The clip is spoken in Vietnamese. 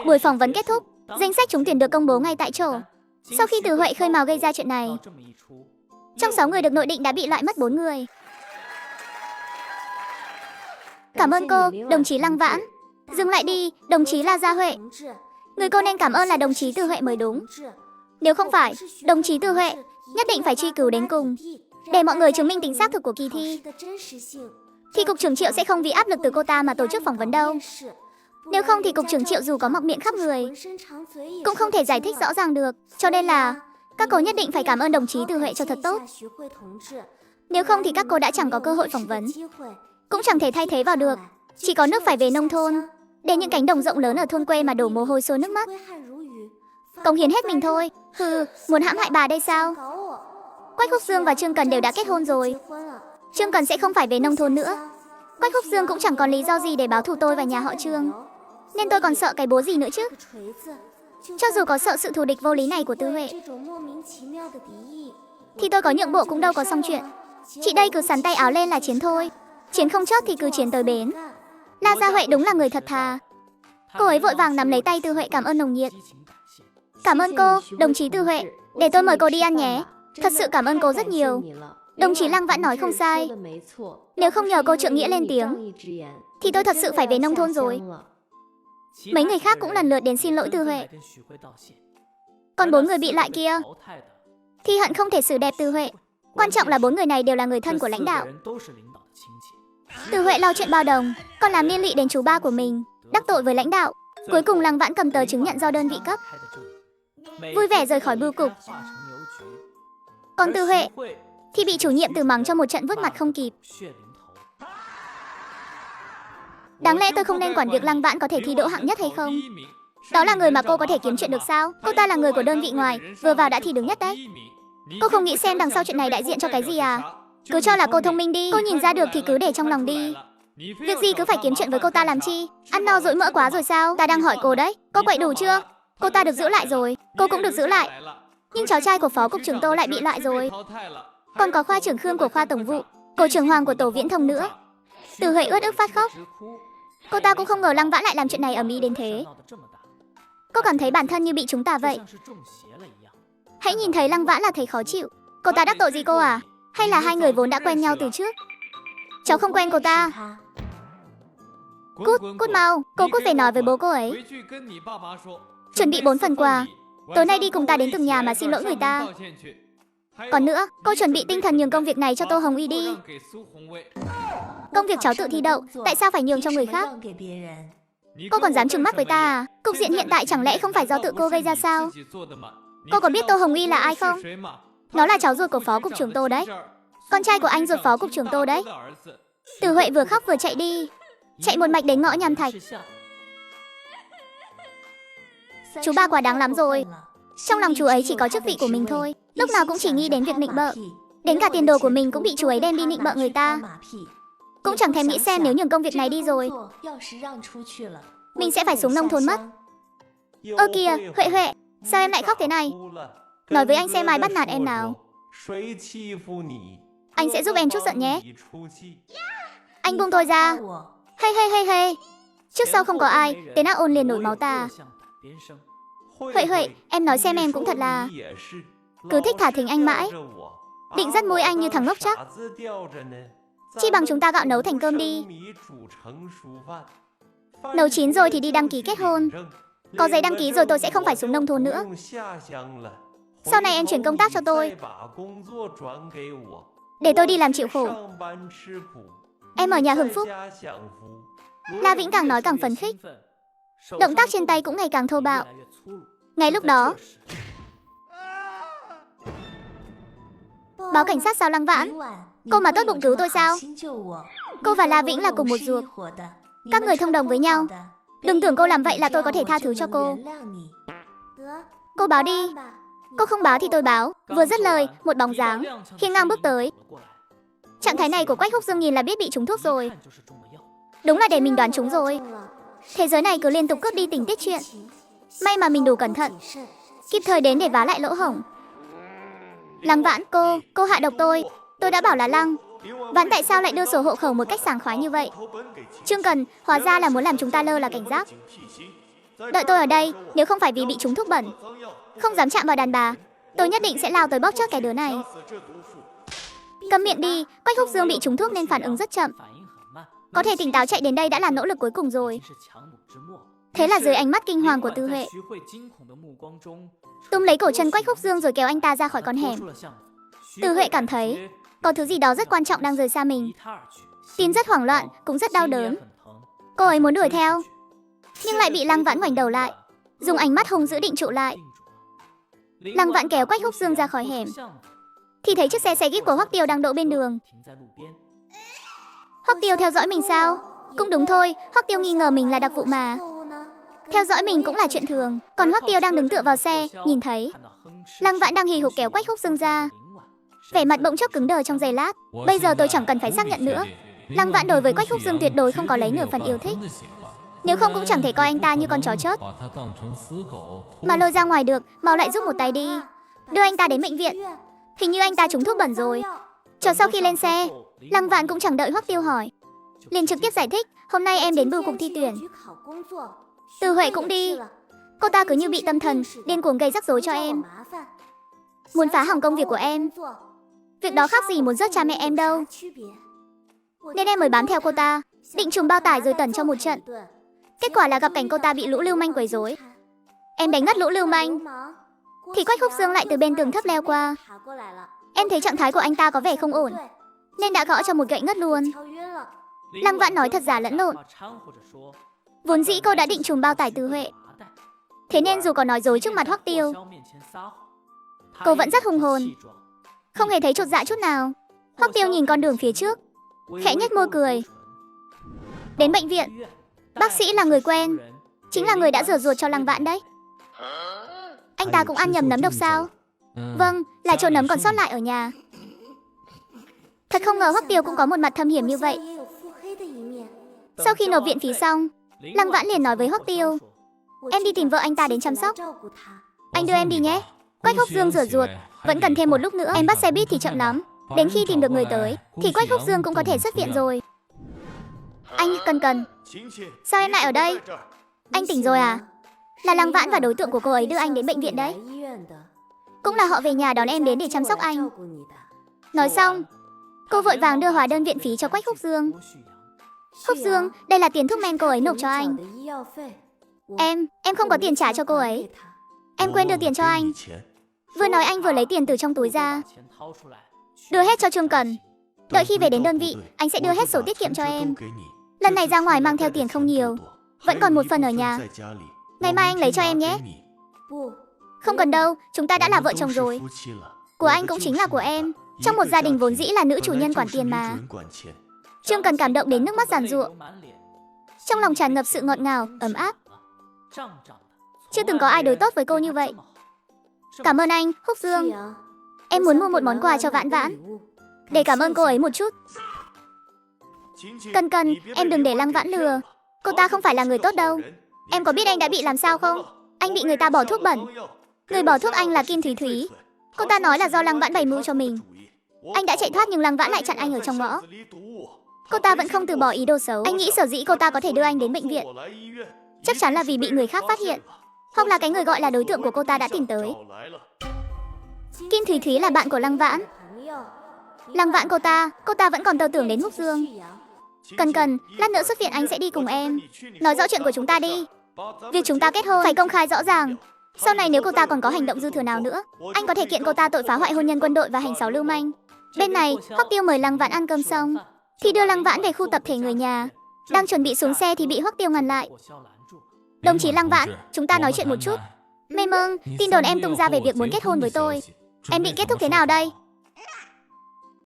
Buổi phỏng vấn kết thúc, danh sách trúng tuyển được công bố ngay tại chỗ. Sau khi Từ Huệ khơi mào gây ra chuyện này, trong 6 người được nội định đã bị loại mất 4 người. Cảm ơn cô, đồng chí Lăng Vãn. Dừng lại đi, đồng chí La Gia Huệ. Người cô nên cảm ơn là đồng chí Từ Huệ mới đúng. Nếu không phải, đồng chí Từ Huệ nhất định phải truy cứu đến cùng, để mọi người chứng minh tính xác thực của kỳ thi. Thì cục trưởng Triệu sẽ không vì áp lực từ cô ta mà tổ chức phỏng vấn đâu. Nếu không thì cục trưởng Triệu dù có mọc miệng khắp người cũng không thể giải thích rõ ràng được. Cho nên là các cô nhất định phải cảm ơn đồng chí Từ Huệ cho thật tốt. Nếu không thì các cô đã chẳng có cơ hội phỏng vấn, cũng chẳng thể thay thế vào được. Chỉ có nước phải về nông thôn, để những cánh đồng rộng lớn ở thôn quê mà đổ mồ hôi xô nước mắt, cống hiến hết mình thôi. Muốn hãm hại bà đây sao? Quách Húc Dương và Trương Cần đều đã kết hôn rồi. Trương Cần sẽ không phải về nông thôn nữa. Quách Húc Dương cũng chẳng còn lý do gì để báo thù tôi và nhà họ Trương. Nên tôi còn sợ cái bố gì nữa chứ? Cho dù có sợ sự thù địch vô lý này của Tư Huệ, thì tôi có nhượng bộ cũng đâu có xong chuyện. Chị đây cứ sắn tay áo lên là chiến thôi. Chiến không chót thì cứ chiến tới bến. La Gia Huệ đúng là người thật thà. Cô ấy vội vàng nắm lấy tay Tư Huệ cảm ơn nồng nhiệt. Cảm ơn cô, đồng chí Tư Huệ. Để tôi mời cô đi ăn nhé. Thật sự cảm ơn cô rất nhiều. Đồng chí Lăng Vãn nói không sai. Nếu không nhờ cô trượng nghĩa lên tiếng, thì tôi thật sự phải về nông thôn rồi. Mấy người khác cũng lần lượt đến xin lỗi Tư Huệ. Còn 4 người bị loại kia thì hận không thể xử đẹp Tư Huệ. Quan trọng là 4 người này đều là người thân của lãnh đạo. Tư Huệ lo chuyện bao đồng, còn làm liên lụy đến chú ba của mình, đắc tội với lãnh đạo. Cuối cùng Lăng Vãn cầm tờ chứng nhận do đơn vị cấp, vui vẻ rời khỏi bưu cục. Còn Tư Huệ thì bị chủ nhiệm Từ mắng cho một trận vứt mặt không kịp. Đáng lẽ tôi không nên quản việc Lăng Vãn có thể thi đỗ hạng nhất hay không. Đó là người mà cô có thể kiếm chuyện được sao? Cô ta là người của đơn vị ngoài, vừa vào đã thi đứng nhất đấy. Cô không nghĩ xem đằng sau chuyện này đại diện cho cái gì à? Cứ cho là cô thông minh đi, cô nhìn ra được thì cứ để trong lòng đi. Việc gì cứ phải kiếm chuyện với cô ta làm chi? Ăn no dỗi mỡ quá rồi sao? Ta đang hỏi cô đấy, cô quậy đủ chưa? Cô ta được giữ lại rồi, cô cũng được giữ lại. Nhưng cháu trai của phó cục trưởng Tô lại bị loại rồi. Còn có khoa trưởng Khương của khoa tổng vụ, cổ trưởng Hoàng của tổ viễn thông nữa. Từ Huệ ướt ức phát khóc. Cô ta cũng không ngờ Lăng Vãn lại làm chuyện này ầm ĩ đến thế. Cô cảm thấy bản thân như bị chúng ta vậy. Hãy nhìn thấy Lăng Vãn là thấy khó chịu. Cô ta đắc tội gì cô à? Hay là hai người vốn đã quen nhau từ trước? Cháu không quen cô ta. Cút mau, cô cút về nói với bố cô ấy. Chuẩn bị 4 phần quà. Tối nay đi cùng ta đến từng nhà mà xin lỗi người ta. Còn nữa, cô chuẩn bị tinh thần nhường công việc này cho Tô Hồng Uy đi. Công việc cháu tự thi đậu, tại sao phải nhường cho người khác? Cô còn dám trừng mắt với ta à? Cục diện hiện tại chẳng lẽ không phải do tự cô gây ra sao? Cô có biết Tô Hồng Uy là ai không? Nó là cháu ruột của phó cục trưởng Tô đấy. Con trai của anh ruột phó cục trưởng Tô đấy. Từ Huệ vừa khóc vừa chạy đi, chạy một mạch đến ngõ Nham Thạch. Chú ba quá đáng lắm rồi. Trong lòng chú ấy chỉ có chức vị của mình thôi, lúc nào cũng chỉ nghĩ đến việc nịnh bợ. Đến cả tiền đồ của mình cũng bị chú ấy đem đi nịnh bợ người ta. Cũng chẳng thèm nghĩ xem nếu nhường công việc này đi rồi, mình sẽ phải xuống nông thôn mất. Ơ kìa, Huệ, sao em lại khóc thế này? Nói với anh xem ai bắt nạt em nào. Anh sẽ giúp em chút giận nhé. Anh buông tôi ra. Hey. Trước sau không có ai, tên ác ôn liền nổi máu ta. Huệ, em nói xem em cũng thật là cứ thích thả thính anh mãi. Định dắt môi anh như thằng ngốc chắc. Chi bằng chúng ta gạo nấu thành cơm đi. Nấu chín rồi thì đi đăng ký kết hôn. Có giấy đăng ký rồi tôi sẽ không phải xuống nông thôn nữa. Sau này em chuyển công tác cho tôi, để tôi đi làm chịu khổ. Em ở nhà hưởng phúc. La Vĩnh càng nói càng phấn khích, động tác trên tay cũng ngày càng thô bạo. Ngay lúc đó, báo cảnh sát sao Lăng Vãn? Cô mà tốt bụng cứu tôi sao? Cô và La Vĩnh là cùng một ruột, các người thông đồng với nhau. Đừng tưởng cô làm vậy là tôi có thể tha thứ cho cô. Cô báo đi. Cô không báo thì tôi báo. Vừa dứt lời, một bóng dáng hiên ngang bước tới. Trạng thái này của Quách Húc Dương nhìn là biết bị trúng thuốc rồi. Đúng là để mình đoán trúng rồi. Thế giới này cứ liên tục cướp đi tình tiết chuyện. May mà mình đủ cẩn thận, kịp thời đến để vá lại lỗ hổng. Lăng Vãn, cô hạ độc tôi. Tôi đã bảo là Lăng Vãn tại sao lại đưa sổ hộ khẩu một cách sảng khoái như vậy? Trương Cần, hóa ra là muốn làm chúng ta lơ là cảnh giác. Đợi tôi ở đây, nếu không phải vì bị trúng thuốc bẩn, không dám chạm vào đàn bà, tôi nhất định sẽ lao tới bóp chết cái đứa này. Câm miệng đi, Quách Húc Dương bị trúng thuốc nên phản ứng rất chậm. Có thể tỉnh táo chạy đến đây đã là nỗ lực cuối cùng rồi. Thế là dưới ánh mắt kinh hoàng của Tư Huệ, túm lấy cổ chân Quách Húc Dương rồi kéo anh ta ra khỏi con hẻm. Tư Huệ cảm thấy có thứ gì đó rất quan trọng đang rời xa mình. Tim rất hoảng loạn, cũng rất đau đớn. Cô ấy muốn đuổi theo, nhưng lại bị Lăng Vãn ngoảnh đầu lại, dùng ánh mắt hung dữ định trụ lại. Lăng Vãn kéo Quách Húc Dương ra khỏi hẻm, thì thấy chiếc xe jeep của Hoắc Tiêu đang đỗ bên đường. Hoắc Tiêu theo dõi mình sao? Cũng đúng thôi, Hoắc Tiêu nghi ngờ mình là đặc vụ mà. Theo dõi mình cũng là chuyện thường. Còn Hoắc Tiêu đang đứng tựa vào xe, nhìn thấy Lăng Vãn đang hì hục kéo Quách Húc Dương ra. Vẻ mặt bỗng chốc cứng đờ trong giây lát. Bây giờ tôi chẳng cần phải xác nhận nữa, Lăng Vãn đối với Quách Húc Dương tuyệt đối không có lấy nửa phần yêu thích. Nếu không cũng chẳng thể coi anh ta như con chó chớt mà lôi ra ngoài được. Mau lại giúp một tay đi, đưa anh ta đến bệnh viện. Hình như anh ta trúng thuốc bẩn rồi. Chờ sau khi lên xe, Lăng Vãn cũng chẳng đợi Hoắc Tiêu hỏi, liền trực tiếp giải thích, hôm nay em đến bưu cục thi tuyển. Tư Huệ cũng đi. Cô ta cứ như bị tâm thần, điên cuồng gây rắc rối cho em, muốn phá hỏng công việc của em. Việc đó khác gì muốn giết cha mẹ em đâu. Nên em mới bám theo cô ta, định trùm bao tải rồi tẩn cho một trận. Kết quả là gặp cảnh cô ta bị lũ lưu manh quấy rối. Em đánh ngất lũ lưu manh, thì Quách Húc Dương lại từ bên tường thấp leo qua. Em thấy trạng thái của anh ta có vẻ không ổn, nên đã gõ cho một gậy ngất luôn. Lăng Vãn nói thật giả lẫn lộn. Vốn dĩ cô đã định trùm bao tải Tư Huệ, thế nên dù có nói dối trước mặt Hoắc Tiêu, cô vẫn rất hùng hồn, không hề thấy chột dạ chút nào. Hoắc Tiêu nhìn con đường phía trước, khẽ nhếch môi cười. Đến bệnh viện, bác sĩ là người quen, chính là người đã rửa ruột cho Lăng Vãn đấy. Anh ta cũng ăn nhầm nấm độc sao? Vâng, là chỗ nấm còn sót lại ở nhà. Thật không ngờ Hoắc Tiêu cũng có một mặt thâm hiểm như vậy. Sau khi nộp viện phí xong, Lăng Vãn liền nói với Hoắc Tiêu, em đi tìm vợ anh ta đến chăm sóc. Anh đưa em đi nhé. Quách Húc Dương rửa ruột vẫn cần thêm một lúc nữa. Em bắt xe buýt thì chậm lắm, đến khi tìm được người tới thì Quách Húc Dương cũng có thể xuất viện rồi. Anh Cần, sao em lại ở đây? Anh tỉnh rồi à? Là Lăng Vãn và đối tượng của cô ấy đưa anh đến bệnh viện đấy. Cũng là họ về nhà đón em đến để chăm sóc anh. Nói xong, cô vội vàng đưa hóa đơn viện phí cho Quách Húc Dương. Húc Dương, đây là tiền thuốc men cô ấy nộp cho anh. Em không có tiền trả cho cô ấy. Em quên đưa tiền cho anh. Vừa nói anh vừa lấy tiền từ trong túi ra, đưa hết cho Trương Cần. Đợi khi về đến đơn vị, anh sẽ đưa hết sổ tiết kiệm cho em. Lần này ra ngoài mang theo tiền không nhiều, vẫn còn một phần ở nhà. Ngày mai anh lấy cho em nhé. Không cần đâu, chúng ta đã là vợ chồng rồi. Của anh cũng chính là của em. Trong một gia đình vốn dĩ là nữ chủ nhân quản tiền mà. Trương Cần cảm động đến nước mắt giàn giụa, trong lòng tràn ngập sự ngọt ngào, ấm áp. Chưa từng có ai đối tốt với cô như vậy. Cảm ơn anh, Húc Dương. Em muốn mua một món quà cho Vãn Vãn, để cảm ơn cô ấy một chút. Cần, em đừng để Lăng Vãn lừa. Cô ta không phải là người tốt đâu. Em có biết anh đã bị làm sao không? Anh bị người ta bỏ thuốc bẩn. Người bỏ thuốc anh là Kim Thúy Thúy. Cô ta nói là do Lăng Vãn bày mưu cho mình. Anh đã chạy thoát nhưng Lăng Vãn lại chặn anh ở trong ngõ. Cô ta vẫn không từ bỏ ý đồ xấu. Anh nghĩ sở dĩ cô ta có thể đưa anh đến bệnh viện, chắc chắn là vì bị người khác phát hiện, hoặc là cái người gọi là đối tượng của cô ta đã tìm tới. Kim Thúy Thúy là bạn của Lăng Vãn. Lăng Vãn cô ta vẫn còn tơ tưởng đến Húc Dương. Cần, lát nữa xuất viện anh sẽ đi cùng em. Nói rõ chuyện của chúng ta đi. Việc chúng ta kết hôn phải công khai rõ ràng. Sau này nếu cô ta còn có hành động dư thừa nào nữa, anh có thể kiện cô ta tội phá hoại hôn nhân quân đội và hành sáu lưu manh. Bên này, Hoắc Tiêu mời Lăng Vãn ăn cơm xong thì đưa Lăng Vãn về khu tập thể người nhà. Đang chuẩn bị xuống xe thì bị Hoắc Tiêu ngăn lại. Đồng chí Lăng Vãn, chúng ta nói chuyện một chút. Mê mâng, tin đồn em tung ra về việc muốn kết hôn với tôi. Em định kết thúc thế nào đây?